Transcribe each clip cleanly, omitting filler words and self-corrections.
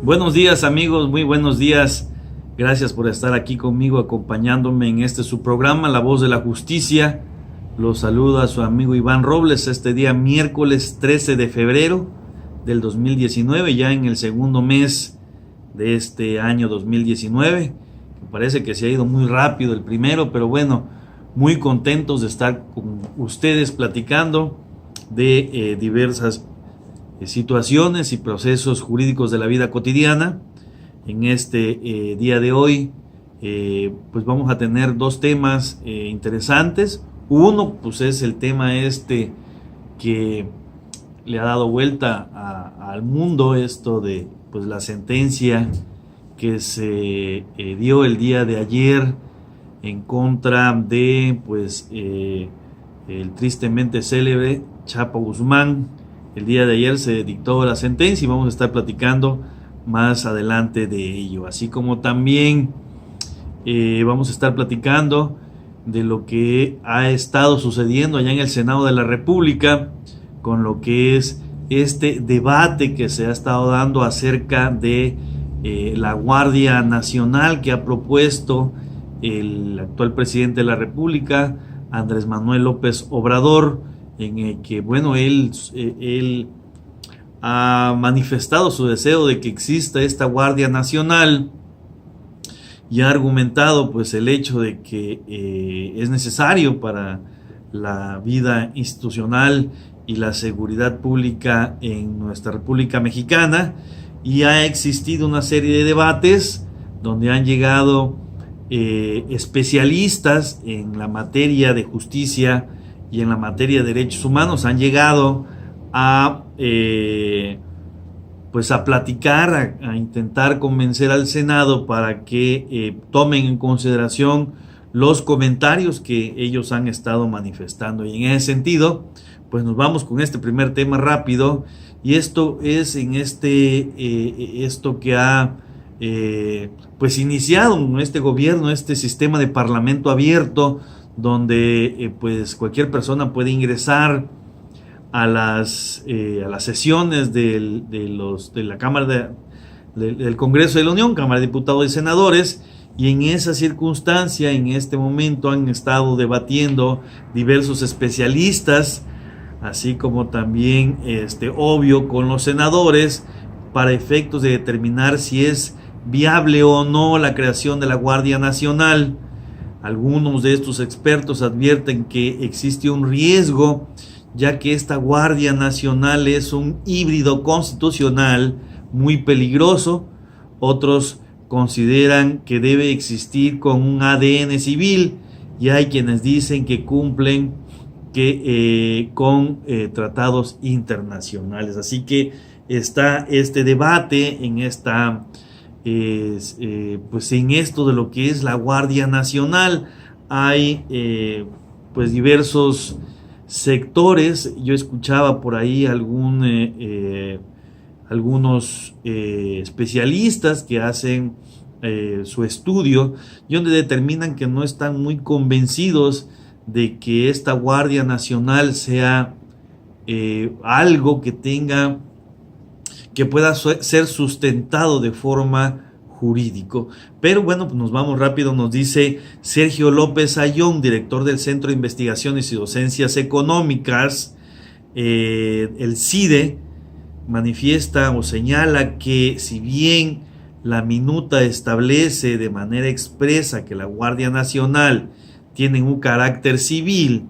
Buenos días amigos, muy buenos días. Gracias por estar aquí conmigo, acompañándome en su programa, La Voz de la Justicia. Los saluda su amigo Iván Robles este día miércoles 13 de febrero del 2019, ya en el segundo mes de este año 2019. Me parece que se ha ido muy rápido el primero, pero bueno, muy contentos de estar con ustedes platicando de diversas situaciones y procesos jurídicos de la vida cotidiana. En este día de hoy pues vamos a tener dos temas interesantes. Uno pues es el tema que le ha dado vuelta al mundo, esto de pues la sentencia que se dio el día de ayer en contra de pues el tristemente célebre Chapo Guzmán. El día de ayer se dictó la sentencia y vamos a estar platicando más adelante de ello. Así como también vamos a estar platicando de lo que ha estado sucediendo allá en el Senado de la República con lo que es este debate que se ha estado dando acerca de la Guardia Nacional que ha propuesto el actual presidente de la República, Andrés Manuel López Obrador, en el que bueno, él ha manifestado su deseo de que exista esta Guardia Nacional y ha argumentado pues el hecho de que es necesario para la vida institucional y la seguridad pública en nuestra República Mexicana, y ha existido una serie de debates donde han llegado especialistas en la materia de justicia y en la materia de derechos humanos, han llegado a pues a platicar, a intentar convencer al Senado para que tomen en consideración los comentarios que ellos han estado manifestando. Y en ese sentido, pues nos vamos con este primer tema rápido, y esto es en esto que ha pues iniciado este gobierno, este sistema de parlamento abierto, donde pues cualquier persona puede ingresar a las sesiones de la Cámara del Congreso de la Unión, Cámara de Diputados y Senadores, y en esa circunstancia, en este momento han estado debatiendo diversos especialistas, así como también obvio con los senadores, para efectos de determinar si es viable o no la creación de la Guardia Nacional. Algunos de estos expertos advierten que existe un riesgo, ya que esta Guardia Nacional es un híbrido constitucional muy peligroso. Otros consideran que debe existir con un ADN civil, y hay quienes dicen que cumplen con tratados internacionales. Así que está este debate en pues en esto de lo que es la Guardia Nacional. Hay pues diversos sectores. Yo escuchaba por ahí algunos especialistas que hacen su estudio y donde determinan que no están muy convencidos de que esta Guardia Nacional sea algo que pueda ser sustentado de forma jurídico. Pero bueno, pues nos vamos rápido. Nos dice Sergio López Ayón, director del Centro de Investigaciones y Docencias Económicas, el CIDE, manifiesta o señala que si bien la minuta establece de manera expresa que la Guardia Nacional tiene un carácter civil,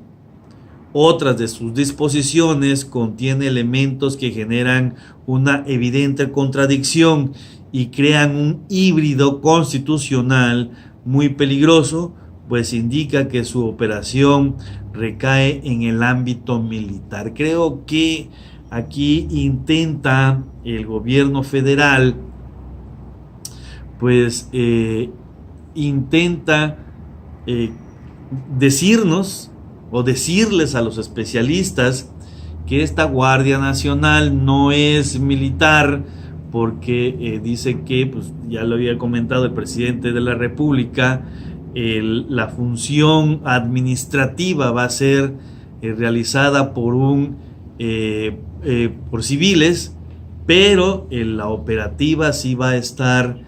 otras de sus disposiciones contienen elementos que generan una evidente contradicción y crean un híbrido constitucional muy peligroso, pues indica que su operación recae en el ámbito militar. Creo que aquí intenta el gobierno federal, pues intenta decirnos o decirles a los especialistas que esta Guardia Nacional no es militar, porque dice que, pues ya lo había comentado el presidente de la República, la función administrativa va a ser realizada por civiles, pero la operativa sí va a estar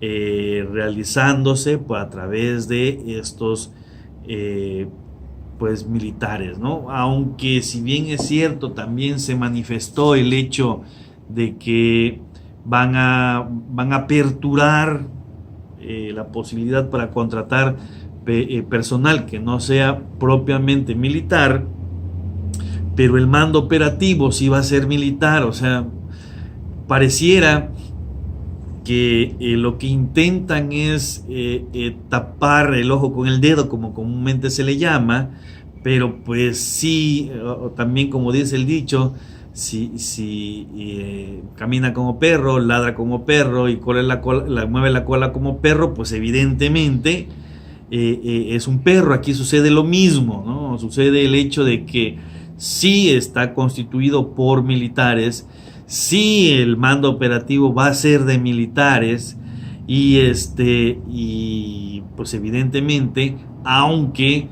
realizándose a través de estos pues militares, ¿no? Aunque si bien es cierto, también se manifestó el hecho de que van a aperturar la posibilidad para contratar personal que no sea propiamente militar, pero el mando operativo sí va a ser militar. O sea, pareciera que lo que intentan es tapar el ojo con el dedo, como comúnmente se le llama, pero pues sí, también como dice el dicho, si camina como perro, ladra como perro y mueve la cola como perro, pues evidentemente es un perro. Aquí sucede lo mismo, ¿no? Sucede el hecho de que sí está constituido por militares, sí el mando operativo va a ser de militares y pues evidentemente, aunque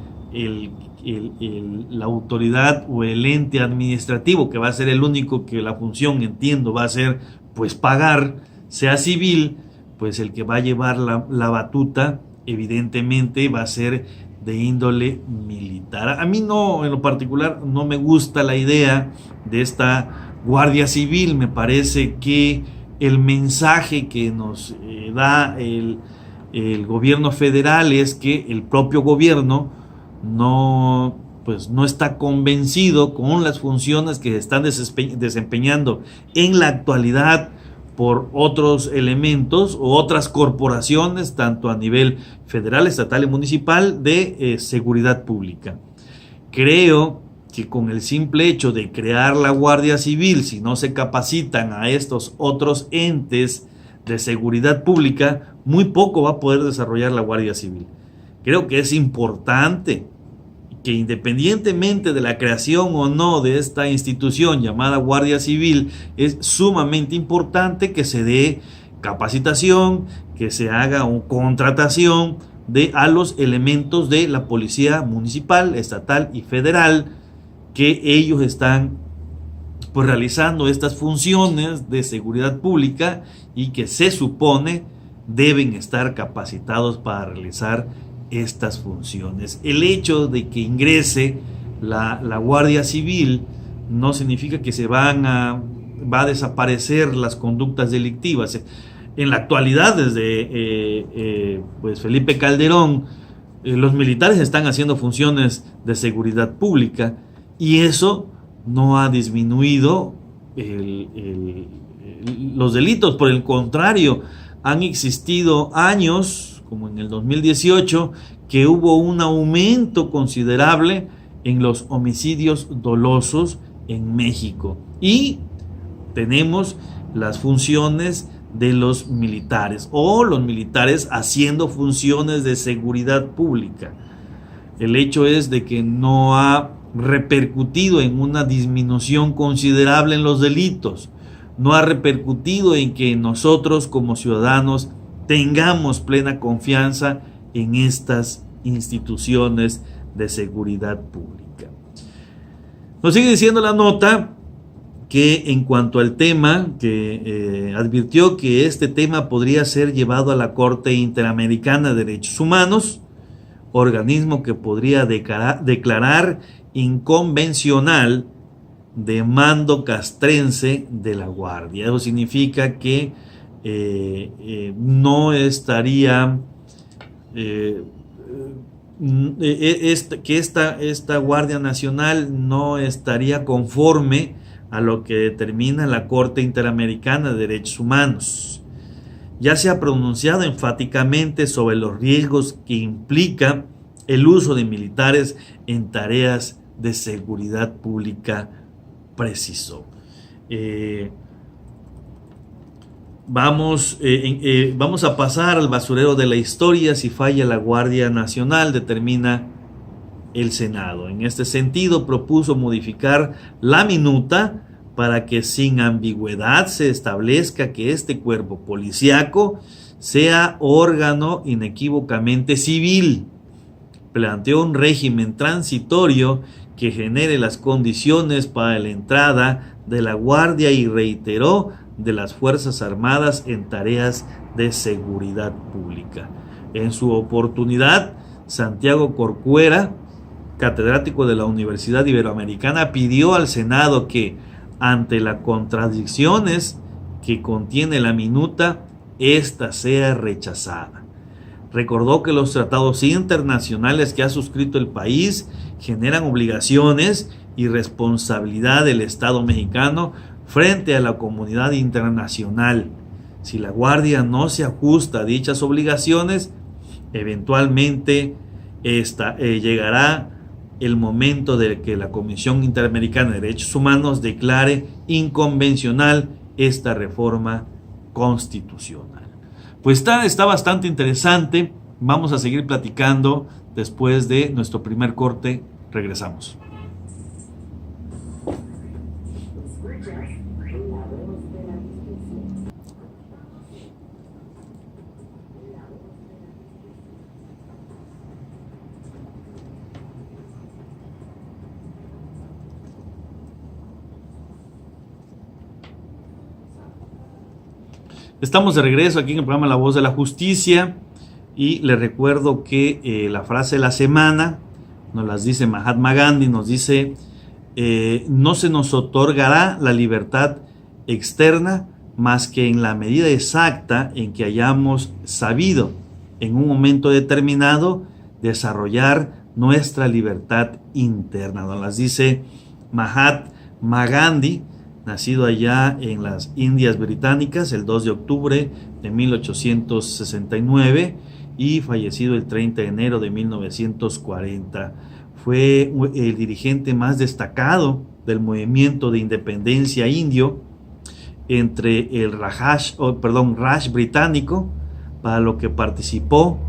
la autoridad o el ente administrativo, que va a ser el único que la función, entiendo, va a ser pues pagar, sea civil, pues el que va a llevar la batuta evidentemente va a ser de índole militar. A mí no, en lo particular, no me gusta la idea de esta Guardia Civil. Me parece que el mensaje que nos da el gobierno federal es que el propio gobierno no está convencido con las funciones que se están desempeñando en la actualidad por otros elementos o otras corporaciones, tanto a nivel federal, estatal y municipal, de seguridad pública. Creo que con el simple hecho de crear la Guardia Civil, si no se capacitan a estos otros entes de seguridad pública, muy poco va a poder desarrollar la Guardia Civil. Creo que es importante que, independientemente de la creación o no de esta institución llamada Guardia Civil, es sumamente importante que se dé capacitación, que se haga una contratación a los elementos de la policía municipal, estatal y federal, que ellos están pues realizando estas funciones de seguridad pública y que se supone deben estar capacitados para realizar estas funciones. El hecho de que ingrese la Guardia Civil no significa que va a desaparecer las conductas delictivas. En la actualidad, desde pues Felipe Calderón, los militares están haciendo funciones de seguridad pública y eso no ha disminuido los delitos. Por el contrario, han existido años, como en el 2018, que hubo un aumento considerable en los homicidios dolosos en México. Y tenemos las funciones de los militares, o los militares haciendo funciones de seguridad pública. El hecho es de que no ha repercutido en una disminución considerable en los delitos, no ha repercutido en que nosotros como ciudadanos tengamos plena confianza en estas instituciones de seguridad pública. Nos sigue diciendo la nota que en cuanto al tema, que advirtió que este tema podría ser llevado a la Corte Interamericana de Derechos Humanos, organismo que podría declarar inconvencional de mando castrense de la Guardia. Eso significa que no estaría que esta Guardia Nacional no estaría conforme a lo que determina la Corte Interamericana de Derechos Humanos. Ya se ha pronunciado enfáticamente sobre los riesgos que implica el uso de militares en tareas de seguridad pública, precisó. Vamos a pasar al basurero de la historia. Si falla la Guardia Nacional, determina el Senado. En este sentido, propuso modificar la minuta para que sin ambigüedad se establezca que este cuerpo policíaco sea órgano inequívocamente civil. Planteó un régimen transitorio que genere las condiciones para la entrada de la Guardia y reiteró de las Fuerzas Armadas en tareas de seguridad pública. En su oportunidad, Santiago Corcuera, catedrático de la Universidad Iberoamericana, pidió al Senado que, ante las contradicciones que contiene la minuta, ésta sea rechazada. Recordó que los tratados internacionales que ha suscrito el país generan obligaciones y responsabilidad del Estado mexicano frente a la comunidad internacional. Si la Guardia no se ajusta a dichas obligaciones, eventualmente llegará el momento de que la Comisión Interamericana de Derechos Humanos declare inconvencional esta reforma constitucional. Pues está bastante interesante. Vamos a seguir platicando después de nuestro primer corte. Regresamos. Estamos de regreso aquí en el programa La Voz de la Justicia y les recuerdo que la frase de la semana nos las dice Mahatma Gandhi, nos dice: no se nos otorgará la libertad externa más que en la medida exacta en que hayamos sabido en un momento determinado desarrollar nuestra libertad interna. Nos las dice Mahatma Gandhi, nacido allá en las Indias Británicas el 2 de octubre de 1869 y fallecido el 30 de enero de 1940. Fue el dirigente más destacado del movimiento de independencia indio entre el Raj británico, para lo que participó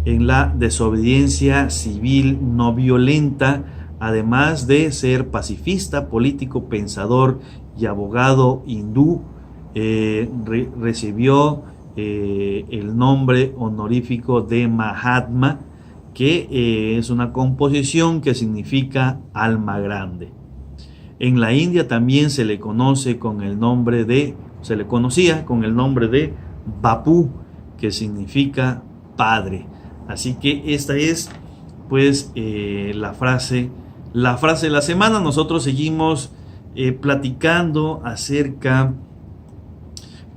en la desobediencia civil no violenta, además de ser pacifista, político, pensador y abogado hindú. Recibió el nombre honorífico de Mahatma, que es una composición que significa alma grande. En la India también se le conocía con el nombre de Bapu, que significa padre. Así que esta es pues la frase de la semana. Nosotros seguimos platicando acerca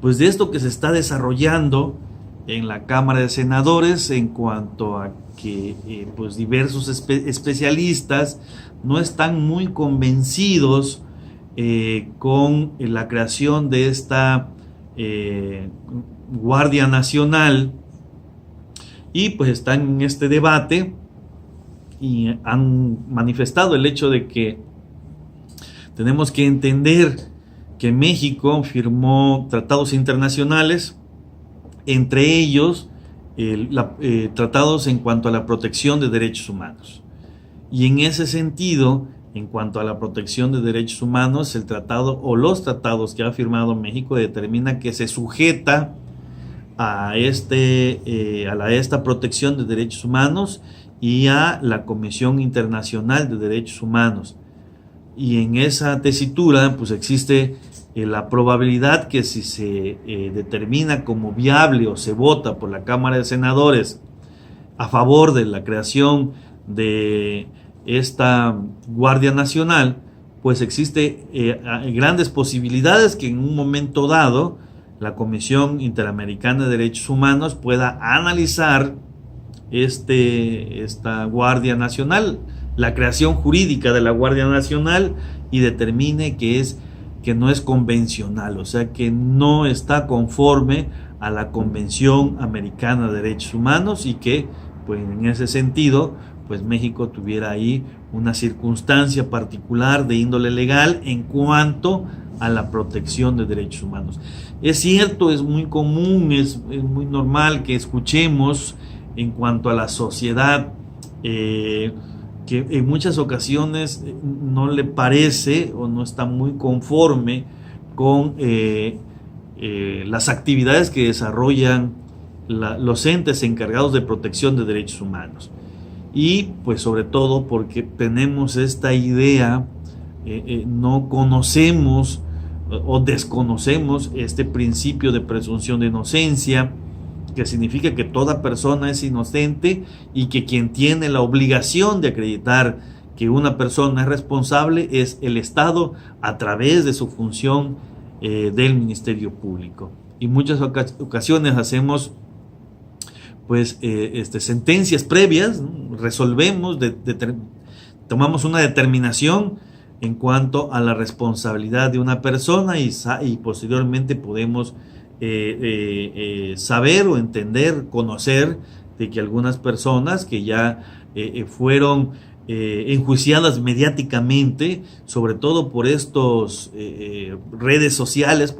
pues de esto que se está desarrollando en la Cámara de Senadores en cuanto a que pues diversos especialistas no están muy convencidos con la creación de esta Guardia Nacional, y pues están en este debate y han manifestado el hecho de que tenemos que entender que México firmó tratados internacionales, entre ellos tratados en cuanto a la protección de derechos humanos. Y en ese sentido, en cuanto a la protección de derechos humanos, el tratado o los tratados que ha firmado México determina que se sujeta a esta protección de derechos humanos y a la Comisión Internacional de Derechos Humanos. Y en esa tesitura pues existe la probabilidad que si se determina como viable o se vota por la Cámara de Senadores a favor de la creación de esta Guardia Nacional, pues existe grandes posibilidades que en un momento dado la Comisión Interamericana de Derechos Humanos pueda analizar esta Guardia Nacional, la creación jurídica de la Guardia Nacional, y determine que no es convencional, o sea que no está conforme a la Convención Americana de Derechos Humanos, y que pues en ese sentido pues México tuviera ahí una circunstancia particular de índole legal en cuanto a la protección de derechos humanos. Es cierto, es muy común, es muy normal que escuchemos en cuanto a la sociedad que en muchas ocasiones no le parece o no está muy conforme con las actividades que desarrollan los entes encargados de protección de derechos humanos. Y pues sobre todo porque tenemos esta idea, no conocemos o desconocemos este principio de presunción de inocencia, que significa que toda persona es inocente y que quien tiene la obligación de acreditar que una persona es responsable es el Estado a través de su función del Ministerio Público. Y muchas ocasiones hacemos pues sentencias previas, ¿no? Resolvemos, tomamos una determinación en cuanto a la responsabilidad de una persona y posteriormente podemos saber o entender, conocer de que algunas personas que ya fueron enjuiciadas mediáticamente, sobre todo por estos redes sociales,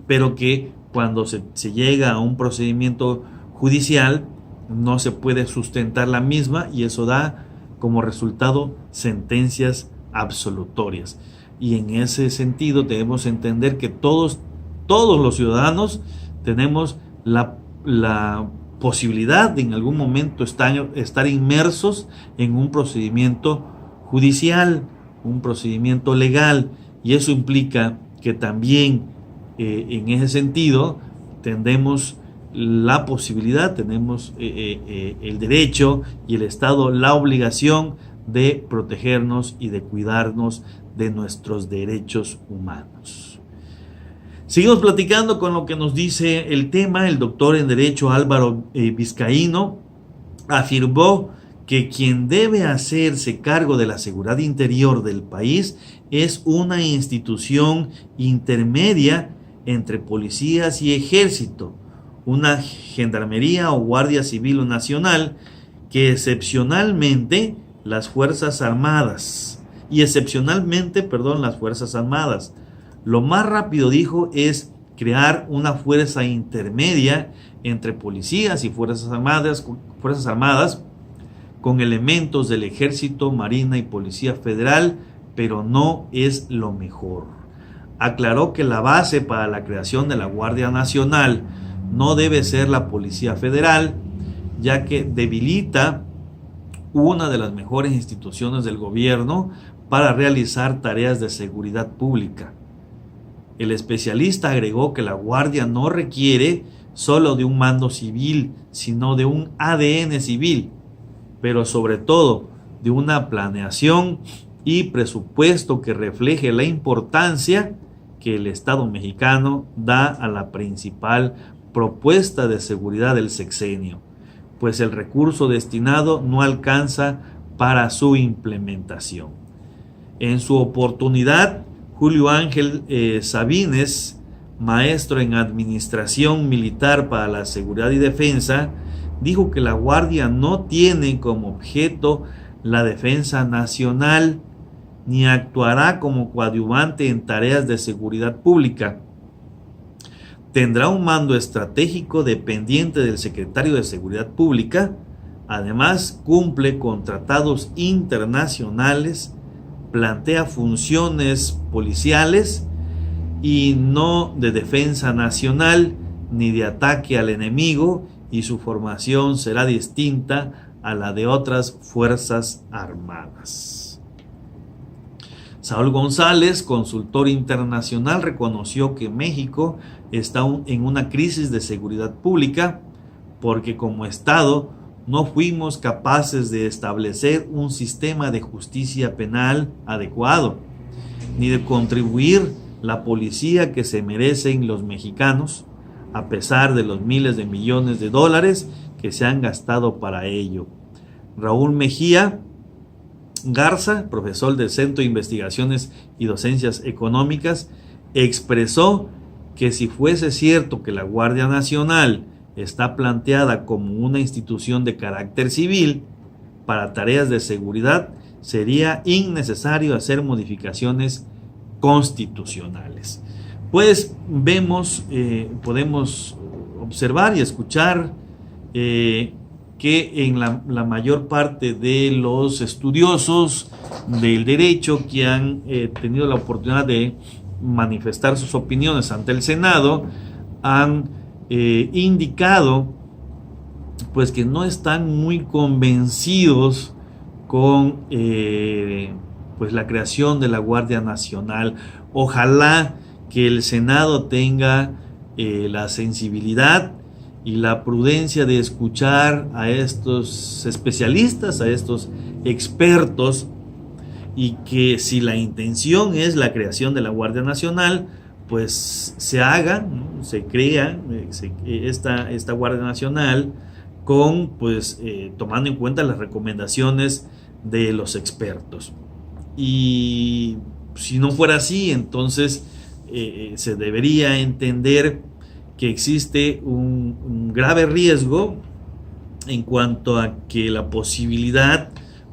pero que cuando se llega a un procedimiento judicial no se puede sustentar la misma, y eso da como resultado sentencias absolutorias. Y en ese sentido debemos entender que todos los ciudadanos tenemos la posibilidad de en algún momento estar inmersos en un procedimiento judicial, un procedimiento legal, y eso implica que también en ese sentido tenemos la posibilidad, tenemos el derecho y el Estado la obligación de protegernos y de cuidarnos de nuestros derechos humanos. Seguimos platicando con lo que nos dice el tema. El doctor en Derecho Álvaro Vizcaíno afirmó que quien debe hacerse cargo de la seguridad interior del país es una institución intermedia entre policías y ejército, una gendarmería o guardia civil o nacional, que excepcionalmente las Fuerzas Armadas, Lo más rápido, dijo, es crear una fuerza intermedia entre policías y Fuerzas Armadas con elementos del Ejército, Marina y Policía Federal, pero no es lo mejor. Aclaró que la base para la creación de la Guardia Nacional no debe ser la Policía Federal, ya que debilita una de las mejores instituciones del gobierno para realizar tareas de seguridad pública. El especialista agregó que la Guardia no requiere solo de un mando civil, sino de un ADN civil, pero sobre todo de una planeación y presupuesto que refleje la importancia que el Estado mexicano da a la principal propuesta de seguridad del sexenio, pues el recurso destinado no alcanza para su implementación. En su oportunidad, Julio Ángel Sabines, maestro en Administración Militar para la Seguridad y Defensa, dijo que la Guardia no tiene como objeto la defensa nacional, ni actuará como coadyuvante en tareas de seguridad pública. Tendrá un mando estratégico dependiente del secretario de Seguridad Pública. Además, cumple con tratados internacionales, plantea funciones policiales y no de defensa nacional ni de ataque al enemigo, y su formación será distinta a la de otras fuerzas armadas. Saúl González, consultor internacional, reconoció que México está en una crisis de seguridad pública porque como Estado no fuimos capaces de establecer un sistema de justicia penal adecuado, ni de contribuir la policía que se merecen los mexicanos, a pesar de los miles de millones de dólares que se han gastado para ello. Raúl Mejía Garza, profesor del Centro de Investigaciones y Docencias Económicas, expresó que si fuese cierto que la Guardia Nacional está planteada como una institución de carácter civil para tareas de seguridad, sería innecesario hacer modificaciones constitucionales. Pues podemos observar y escuchar que en la mayor parte de los estudiosos del derecho que han tenido la oportunidad de manifestar sus opiniones ante el Senado han indicado pues que no están muy convencidos con pues la creación de la Guardia Nacional. Ojalá que el Senado tenga la sensibilidad y la prudencia de escuchar a estos especialistas, a estos expertos, y que si la intención es la creación de la Guardia Nacional, pues se haga, ¿no? Se crea esta Guardia Nacional con, pues, tomando en cuenta las recomendaciones de los expertos. Y si no fuera así, entonces se debería entender que existe un grave riesgo en cuanto a que la posibilidad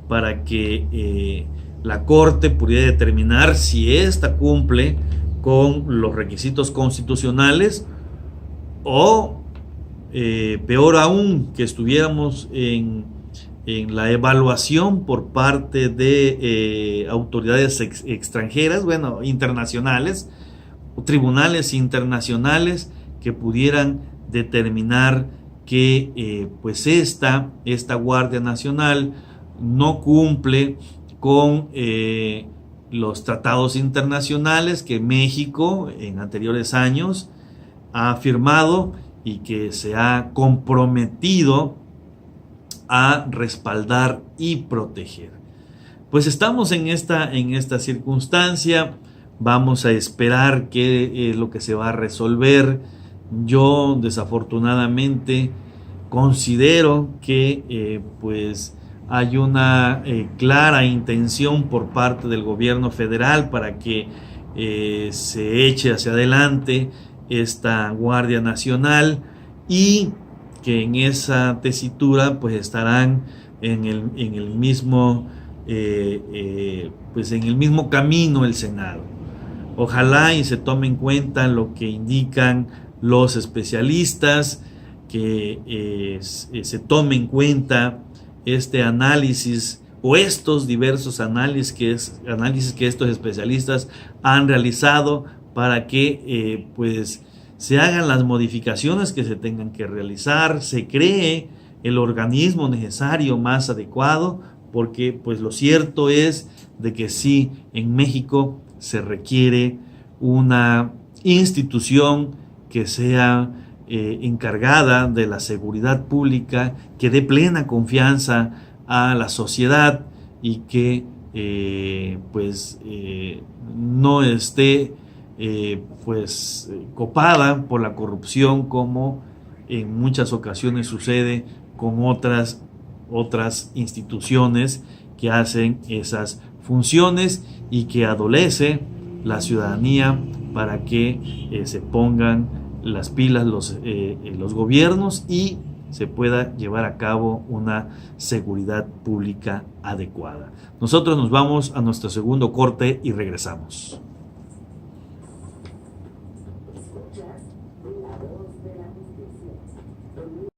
para que la Corte pudiera determinar si ésta cumple con los requisitos constitucionales, o peor aún, que estuviéramos en la evaluación por parte de autoridades extranjeras, bueno, internacionales, tribunales internacionales, que pudieran determinar que pues esta Guardia Nacional no cumple con los tratados internacionales que México en anteriores años ha firmado y que se ha comprometido a respaldar y proteger. Pues estamos en esta circunstancia. Vamos a esperar qué es lo que se va a resolver. Yo desafortunadamente considero que pues hay una clara intención por parte del gobierno federal para que se eche hacia adelante esta Guardia Nacional, y que en esa tesitura pues estarán en el mismo pues en el mismo camino el Senado. Ojalá y se tome en cuenta lo que indican los especialistas, que se tome en cuenta este análisis o estos diversos análisis que estos especialistas han realizado, para que pues se hagan las modificaciones que se tengan que realizar, se cree el organismo necesario más adecuado, porque pues lo cierto es de que sí, en México se requiere una institución que sea encargada de la seguridad pública, que dé plena confianza a la sociedad y que no esté copada por la corrupción, como en muchas ocasiones sucede con otras instituciones que hacen esas funciones, y que adolece la ciudadanía para que se pongan las pilas los gobiernos y se pueda llevar a cabo una seguridad pública adecuada. Nosotros nos vamos a nuestro segundo corte y regresamos.